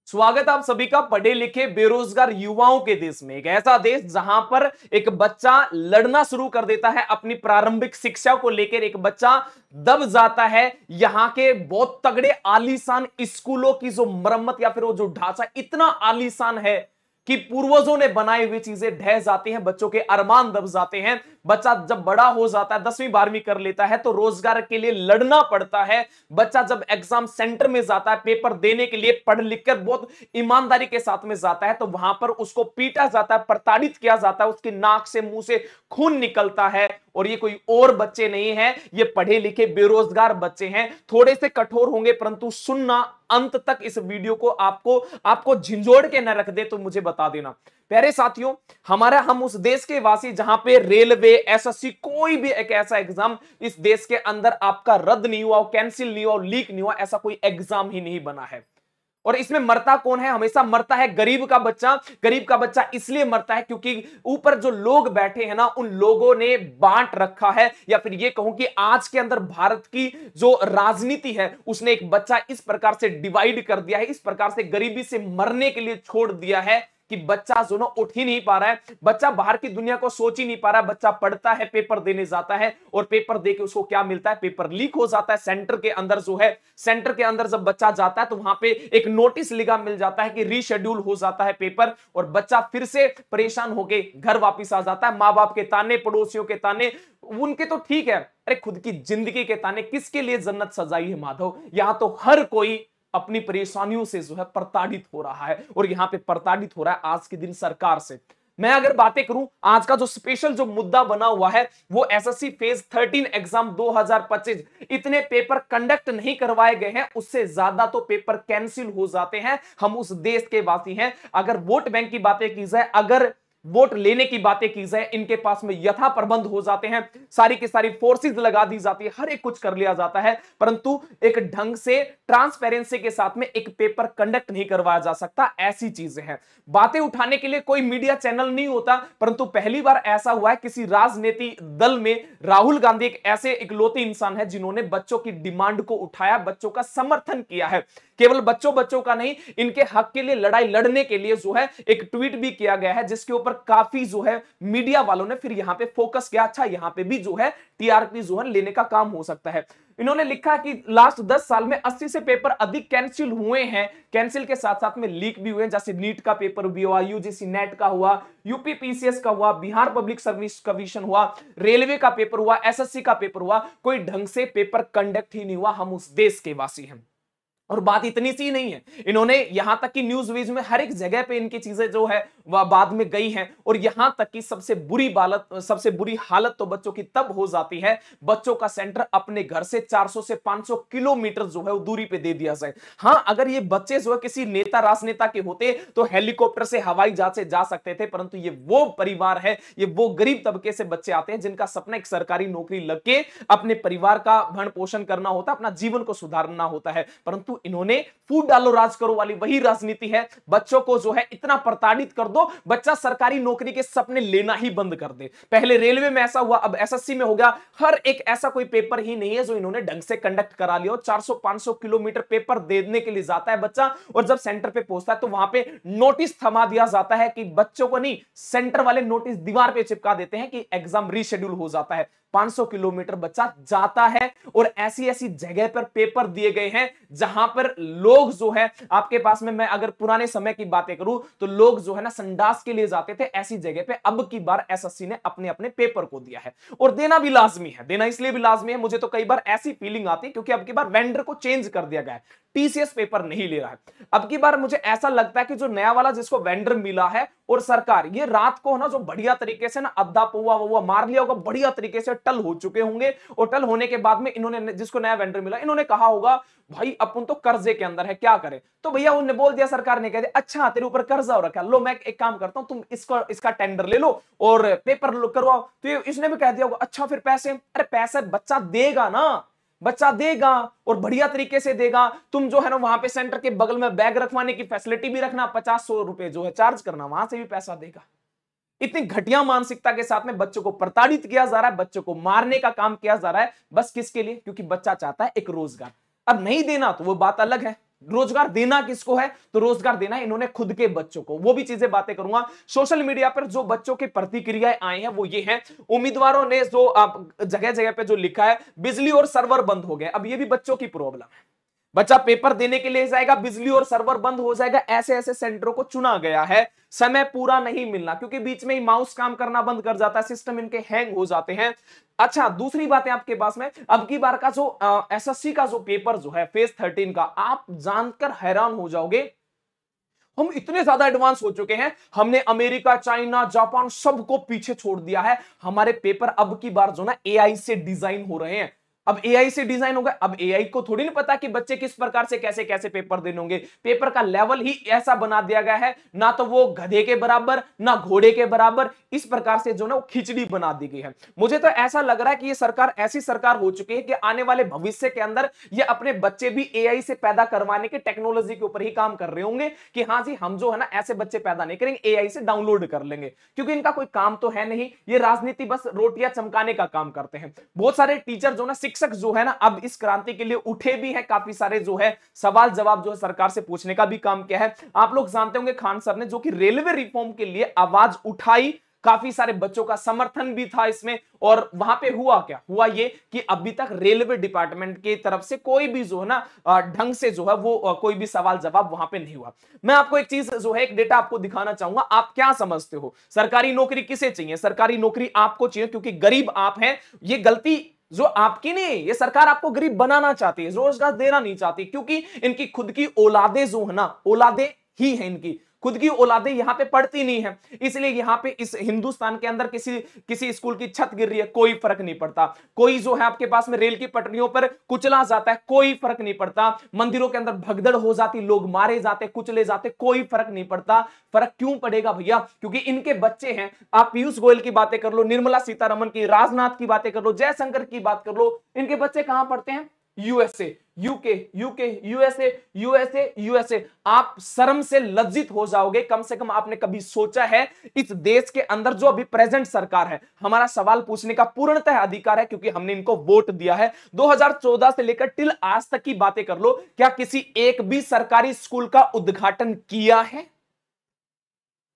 स्वागत आप सभी का पढ़े लिखे बेरोजगार युवाओं के देश में। एक ऐसा देश जहां पर एक बच्चा लड़ना शुरू कर देता है अपनी प्रारंभिक शिक्षा को लेकर। एक बच्चा दब जाता है यहां के बहुत तगड़े आलीशान स्कूलों की जो मरम्मत या फिर वो जो ढांचा इतना आलीशान है कि पूर्वजों ने बनाई हुई चीजें ढह जाती हैं, बच्चों के अरमान दब जाते हैं। बच्चा जब बड़ा हो जाता है, 10वीं 12वीं कर लेता है, तो रोजगार के लिए लड़ना पड़ता है। बच्चा जब एग्जाम सेंटर में जाता है पेपर देने के लिए, पढ़ लिख कर बहुत ईमानदारी के साथ में जाता है, तो वहां पर उसको पीटा जाता है, प्रताड़ित किया जाता है, उसकी नाक से मुंह से खून निकलता है। और ये कोई और बच्चे नहीं हैं, ये पढ़े लिखे बेरोजगार बच्चे हैं। थोड़े से कठोर होंगे परंतु सुनना अंत तक इस वीडियो को, आपको झिंझोड़ के न रख दे तो मुझे बता देना। प्यारे साथियों, हम उस देश के वासी जहां पे रेलवे, एसएससी, कोई भी एक ऐसा एग्जाम इस देश के अंदर आपका रद्द नहीं हुआ, कैंसिल नहीं हुआ, लीक नहीं हुआ, ऐसा कोई एग्जाम ही नहीं बना है। और इसमें मरता कौन है? हमेशा मरता है गरीब का बच्चा। गरीब का बच्चा इसलिए मरता है क्योंकि ऊपर जो लोग बैठे हैं ना, उन लोगों ने बांट रखा है, या फिर ये कहूं कि आज के अंदर भारत की जो राजनीति है उसने एक बच्चा इस प्रकार से डिवाइड कर दिया है, इस प्रकार से गरीबी से मरने के लिए छोड़ दिया है कि बच्चा जो ना उठ ही नहीं पा रहा है। बच्चा बाहर की दुनिया को सोच ही नहीं पा रहा है। बच्चा पढ़ता है, पेपर देने जाता है, और पेपर देके उसको क्या मिलता है? पेपर लीक हो जाता है। सेंटर के अंदर जो है, सेंटर के अंदर जब बच्चा जाता है तो वहां पे एक नोटिस लिखा मिल जाता है कि रीशेड्यूल हो जाता है पेपर, और बच्चा फिर से परेशान होके घर वापिस आ जाता है। माँ बाप के ताने, पड़ोसियों के ताने, उनके तो ठीक है, अरे खुद की जिंदगी के ताने। किसके लिए जन्नत सजाई है माधव? यहां तो हर कोई अपनी परेशानियों से जो है प्रताड़ित हो रहा है, और यहां पे प्रताड़ित हो रहा है आज के दिन सरकार से। मैं अगर बातें करूं, आज का जो स्पेशल जो मुद्दा बना हुआ है वो एसएससी फेज 13 एग्जाम 2025। इतने पेपर कंडक्ट नहीं करवाए गए हैं, उससे ज्यादा तो पेपर कैंसिल हो जाते हैं। हम उस देश के वासी हैं। अगर वोट बैंक की बातें की जाए, अगर वोट लेने की बातें की जाए, इनके पास में यथा प्रबंध हो जाते हैं, सारी की सारी फोर्सेस लगा दी जाती है, हर एक कुछ कर लिया जाता है, परंतु एक ढंग से ट्रांसपेरेंसी के साथ में एक पेपर कंडक्ट नहीं करवाया जा सकता। ऐसी चीजें हैं। बातें उठाने के लिए कोई मीडिया चैनल नहीं होता, परंतु पहली बार ऐसा हुआ है किसी राजनीति दल में राहुल गांधी एक ऐसे इकलौते इंसान है जिन्होंने बच्चों की डिमांड को उठाया, बच्चों का समर्थन किया है। केवल बच्चों का नहीं, इनके हक के लिए लड़ाई लड़ने के लिए जो है एक ट्वीट भी किया गया है, जिसके ऊपर काफी जो है मीडिया वालों ने फिर यहां पे फोकस किया। अच्छा, यहां पे भी जो है टीआरपी जो है लेने का काम हो सकता है। इन्होंने लिखा कि लास्ट 10 साल में 80 से पेपर अधिक कैंसिल हुए हैं। कैंसिल के साथ साथ में लीक भी हुए हैं, जैसे नीट का पेपर भी हुआ, यूजीसी नेट का हुआ, यूपी पीसीएस का हुआ, बिहार पब्लिक सर्विस कमीशन हुआ, रेलवे का पेपर हुआ, एसएससी का पेपर हुआ। कोई ढंग से पेपर कंडक्ट ही नहीं हुआ। हम उस देश के वासी हैं। और बात इतनी सी नहीं है, इन्होंने यहां तक कि न्यूज वीज में हर एक जगह पे इनकी चीजें जो है वह बाद में गई हैं। और यहां तक कि सबसे बुरी हालत तो बच्चों की तब हो जाती है, बच्चों का सेंटर अपने घर से 400 से 500 किलोमीटर जो है वो दूरी पे दे दिया जाए। हां, अगर ये बच्चे जो है किसी नेता राजनेता के होते तो हेलीकॉप्टर से, हवाई जहाज से जा सकते थे, परंतु ये वो परिवार है, ये वो गरीब तबके से बच्चे आते हैं जिनका सपना एक सरकारी नौकरी लग के अपने परिवार का भरण पोषण करना होता, अपना जीवन को सुधारना होता है। परंतु इन्होंने फूट डालो राज करो वाली वही राजनीति है। बच्चों को जो है इतना प्रताड़ित कर दो, बच्चा सरकारी नौकरी के सपने लेना ही बंद कर दे। पहले रेलवे में ऐसा हुआ, अब एसएससी में हो गया। हर एक ऐसा कोई पेपर ही नहीं है जो इन्होंने ढंग से कंडक्ट करा लिया। 400-500 किलोमीटर पेपर देने के लिए जाता है बच्चा, और जब सेंटर पे पहुंचता है तो वहां पे नोटिस थमा दिया जाता है कि बच्चों को नहीं, सेंटर वाले नोटिस दीवार पे चिपका देते हैं कि एग्जाम रीशेड्यूल हो जाता है। 500 किलोमीटर बच्चा जाता है, और ऐसी ऐसी जगह पर पेपर दिए गए हैं जहां पर लोग जो है, आपके पास में, मैं अगर पुराने समय की बातें करूं तो लोग जो है ना संडास के लिए जाते थे ऐसी जगह पे। अब की बार एसएससी ने अपने अपने पेपर को दिया है, और देना भी लाजमी है। देना इसलिए भी लाजमी है, मुझे तो कई बार ऐसी फीलिंग आती है क्योंकि अब की बार वेंडर को चेंज कर दिया गया है, टीसीएस पेपर नहीं ले रहा है। अब की बार मुझे ऐसा लगता है कि जो नया वाला जिसको वेंडर मिला है और सरकार, ये रात को ना जो बढ़िया तरीके से ना अद्धा पौवा वुआ मार लिया होगा, बढ़िया तरीके से टल हो चुके होंगे, और टल होने के बाद में इन्होंने, जिसको नया वेंडर मिला, इन्होंने कहा होगा भाई अपन तो कर्जे के अंदर है, क्या करें? तो भैया उन्होंने बोल दिया, सरकार ने कह दिया अच्छा तेरे ऊपर कर्जा हो रखा है, लो मैं एक काम करता हूं, तुम इसका टेंडर ले लो और पेपर करवाओ। तो इसने भी कह दिया होगा अच्छा फिर पैसे, अरे पैसे बच्चा देगा ना, बच्चा देगा और बढ़िया तरीके से देगा। तुम जो है ना वहां पे सेंटर के बगल में बैग रखवाने की फैसिलिटी भी रखना, 50-100 रुपए जो है चार्ज करना, वहां से भी पैसा देगा। इतनी घटिया मानसिकता के साथ में बच्चों को प्रताड़ित किया जा रहा है, बच्चों को मारने का काम किया जा रहा है। बस किसके लिए? क्योंकि बच्चा चाहता है एक रोजगार। अब नहीं देना तो वो बात अलग है, रोजगार देना किसको है? तो रोजगार देना है इन्होंने खुद के बच्चों को। वो भी चीजें बातें करूंगा। सोशल मीडिया पर जो बच्चों की प्रतिक्रियाएं आई हैं वो ये हैं, उम्मीदवारों ने जो जगह जगह पे जो लिखा है, बिजली और सर्वर बंद हो गए। अब ये भी बच्चों की प्रॉब्लम है। बच्चा पेपर देने के लिए जाएगा, बिजली और सर्वर बंद हो जाएगा। ऐसे ऐसे सेंटरों को चुना गया है। समय पूरा नहीं मिलना, क्योंकि बीच में ही माउस काम करना बंद कर जाता है, सिस्टम इनके हैंग हो जाते हैं। अच्छा, दूसरी बात है आपके पास में, अब की बार का जो एसएससी का जो पेपर जो है फेज 13 का, आप जानकर हैरान हो जाओगे। हम इतने ज्यादा एडवांस हो चुके हैं, हमने अमेरिका, चाइना, जापान सबको पीछे छोड़ दिया है। हमारे पेपर अब की बार जो ना एआई से डिजाइन हो रहे हैं। अब एआई से डिजाइन होगा। अब एआई को थोड़ी ना पता कि बच्चे किस प्रकार से कैसे कैसे पेपर देने होंगे। पेपर का लेवल ही ऐसा बना दिया गया है, ना तो वो गधे के बराबर ना घोड़े के बराबर, इस प्रकार से जो ना वो खिचड़ी बना दी गई है। मुझे तो ऐसा लग रहा है कि ये सरकार ऐसी सरकार हो चुकी है कि आने वाले भविष्य के अंदर ये अपने बच्चे भी एआई से पैदा करवाने के टेक्नोलॉजी के ऊपर ही काम कर रहे होंगे कि हाँ जी, हम जो है ना ऐसे बच्चे पैदा नहीं करेंगे, एआई से डाउनलोड कर लेंगे। क्योंकि इनका कोई काम तो है नहीं, ये राजनीति बस रोटियां चमकाने का काम करते हैं। बहुत सारे टीचर जो ना, शिक्षक जो है ना, अब इस क्रांति के लिए उठे भी हैं। काफी सारे जो है सवाल जवाब जो है सरकार से पूछने का भी काम किया है। आप लोग जानते होंगे खान सर ने जो कि रेलवे रिफॉर्म के लिए आवाज उठाई, काफी सारे बच्चों का समर्थन भी था इसमें। और वहां पे हुआ क्या हुआ, ये कि अभी तक रेलवे डिपार्टमेंट की तरफ से कोई भी जो है ना ढंग से जो है वो कोई भी सवाल जवाब वहां पे नहीं हुआ। मैं आपको एक चीज जो है, एक डेटा आपको दिखाना चाहूंगा। आप क्या समझते हो, सरकारी नौकरी किसे चाहिए? सरकारी नौकरी आपको चाहिए क्योंकि गरीब आप हैं। ये गलती जो आपकी नहीं, ये सरकार आपको गरीब बनाना चाहती है, रोजगार देना नहीं चाहती, क्योंकि इनकी खुद की औलादे जो है ना, औलादे ही है इनकी खुद की औलादे यहां पे पढ़ती नहीं है। इसलिए यहां पे इस हिंदुस्तान के अंदर किसी किसी स्कूल की छत गिर रही है, कोई फर्क नहीं पड़ता। कोई जो है आपके पास में रेल की पटरियों पर कुचला जाता है, कोई फर्क नहीं पड़ता। मंदिरों के अंदर भगदड़ हो जाती, लोग मारे जाते, कुचले जाते, कोई फर्क नहीं पड़ता। फर्क क्यों पड़ेगा भैया? क्योंकि इनके बच्चे हैं। आप पीयूष गोयल की बातें कर लो, निर्मला सीतारमण की, राजनाथ की बातें कर लो, जयशंकर की बात कर लो, इनके बच्चे कहां पढ़ते हैं? USA, UK, UK, USA, USA, USA. आप शर्म से लज्जित हो जाओगे। कम से कम आपने कभी सोचा है इस देश के अंदर जो अभी प्रेजेंट सरकार है, हमारा सवाल पूछने का पूर्णतः अधिकार है क्योंकि हमने इनको वोट दिया है। 2014 से लेकर टिल आज तक की बातें कर लो, क्या किसी एक भी सरकारी स्कूल का उद्घाटन किया है?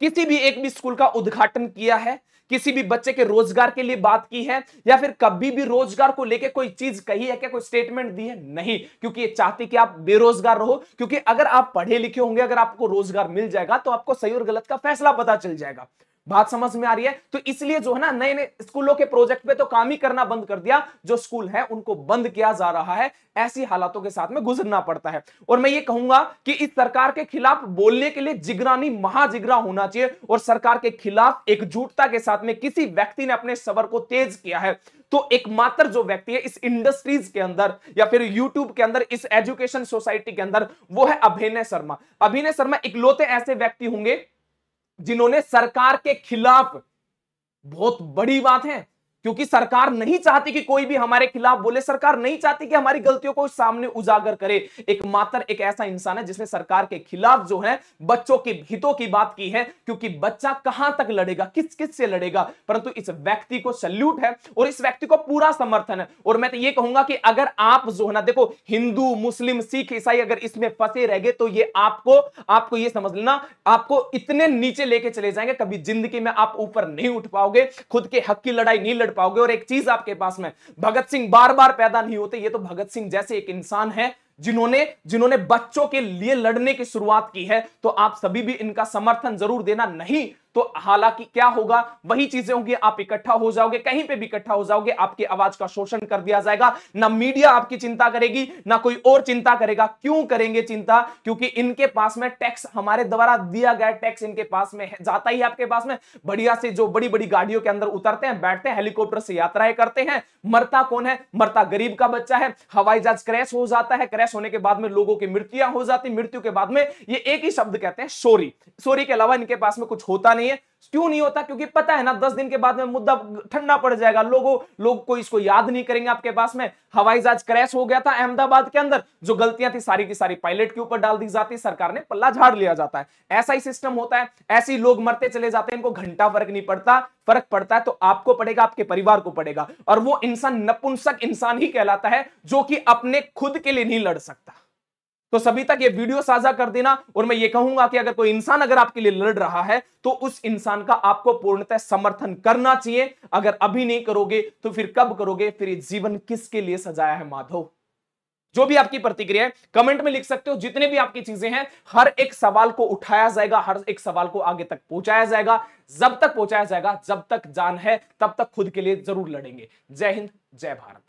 किसी भी एक भी स्कूल का उद्घाटन किया है? किसी भी बच्चे के रोजगार के लिए बात की है? या फिर कभी भी रोजगार को लेकर कोई चीज कही है क्या, कोई स्टेटमेंट दी है? नहीं, क्योंकि ये चाहती कि आप बेरोजगार रहो। क्योंकि अगर आप पढ़े लिखे होंगे, अगर आपको रोजगार मिल जाएगा तो आपको सही और गलत का फैसला पता चल जाएगा। बात समझ में आ रही है? तो इसलिए जो है ना, नए नए स्कूलों के प्रोजेक्ट पे तो काम ही करना बंद कर दिया। जो स्कूल है उनको बंद किया जा रहा है। ऐसी हालातों के साथ में गुजरना पड़ता है। और मैं ये कहूंगा कि इस सरकार के खिलाफ बोलने के लिए जिगरानी महाजिगरा होना चाहिए और सरकार के खिलाफ एकजुटता के साथ में किसी व्यक्ति ने अपने सबर को तेज किया है तो एकमात्र जो व्यक्ति है इस इंडस्ट्रीज के अंदर या फिर यूट्यूब के अंदर, इस एजुकेशन सोसाइटी के अंदर, वो है अभिनय शर्मा। अभिनय शर्मा इकलौते ऐसे व्यक्ति होंगे जिन्होंने सरकार के खिलाफ, बहुत बड़ी बात है क्योंकि सरकार नहीं चाहती कि कोई भी हमारे खिलाफ बोले, सरकार नहीं चाहती कि हमारी गलतियों को सामने उजागर करे। एकमात्र एक ऐसा इंसान है जिसने सरकार के खिलाफ जो है बच्चों के हितों की बात की है, क्योंकि बच्चा कहां तक लड़ेगा, किस किस से लड़ेगा। परंतु इस व्यक्ति को सल्यूट है और इस व्यक्ति को पूरा समर्थन है। और मैं तो ये कहूंगा कि अगर आप जो है ना, देखो हिंदू, मुस्लिम, सिख, ईसाई अगर इसमें फंसे रह गए तो ये आपको ये समझ लेना, आपको इतने नीचे लेके चले जाएंगे, कभी जिंदगी में आप ऊपर नहीं उठ पाओगे, खुद के हक की लड़ाई नहीं पाओगे। और एक चीज आपके पास में, भगत सिंह बार बार पैदा नहीं होते, ये तो भगत सिंह जैसे एक इंसान है जिन्होंने बच्चों के लिए लड़ने की शुरुआत की है। तो आप सभी भी इनका समर्थन जरूर देना। नहीं तो हालांकि क्या होगा, वही चीजें होंगी, आप इकट्ठा हो जाओगे, कहीं पे भी इकट्ठा हो जाओगे, आपकी आवाज का शोषण कर दिया जाएगा। ना मीडिया आपकी चिंता करेगी, ना कोई और चिंता करेगा। क्यों करेंगे चिंता? क्योंकि इनके पास में टैक्स, हमारे द्वारा दिया गया टैक्स इनके पास में जाता ही है आपके पास में। बढ़िया से जो बड़ी बड़ी गाड़ियों के अंदर उतरते हैं, बैठते हैं, हेलीकॉप्टर से यात्राएं करते हैं। मरता कौन है? मरता गरीब का बच्चा है। हवाई जहाज क्रैश हो जाता है, क्रैश होने के बाद में लोगों की मृत्युआं हो जाती, मृत्यु के बाद में ये एक ही शब्द कहते हैं, सॉरी। सॉरी के अलावा इनके पास में कुछ होता नहीं है। क्यों नहीं होता? क्योंकि पता है ना 10 दिन के बाद में मुद्दा ठंडा पड़ जाएगा, लोग कोई इसको याद नहीं करेंगे। आपके पास में हवाई जहाज क्रैश हो गया था अहमदाबाद के अंदर, जो गलतियां थी सारी की सारी पायलट के ऊपर डाल दी जाती, सरकार ने पल्ला झाड़ लिया जाता है। ऐसा ही सिस्टम होता है, ऐसे ही लोग मरते चले जाते हैं, इनको घंटा फर्क नहीं पड़ता। फर्क पड़ता है तो आपको पड़ेगा, आपके परिवार को पड़ेगा। और वो इंसान नपुंसक इंसान ही कहलाता है जो कि अपने खुद के लिए नहीं लड़ सकता। तो सभी तक ये वीडियो साझा कर देना। और मैं ये कहूंगा कि अगर कोई इंसान अगर आपके लिए लड़ रहा है तो उस इंसान का आपको पूर्णतः समर्थन करना चाहिए। अगर अभी नहीं करोगे तो फिर कब करोगे? फिर ये जीवन किसके लिए सजाया है माधव? जो भी आपकी प्रतिक्रिया है कमेंट में लिख सकते हो। जितने भी आपकी चीजें हैं, हर एक सवाल को उठाया जाएगा, हर एक सवाल को आगे तक पहुंचाया जाएगा। जब तक पहुंचाया जाएगा, जब तक जान है तब तक खुद के लिए जरूर लड़ेंगे। जय हिंद, जय भारत।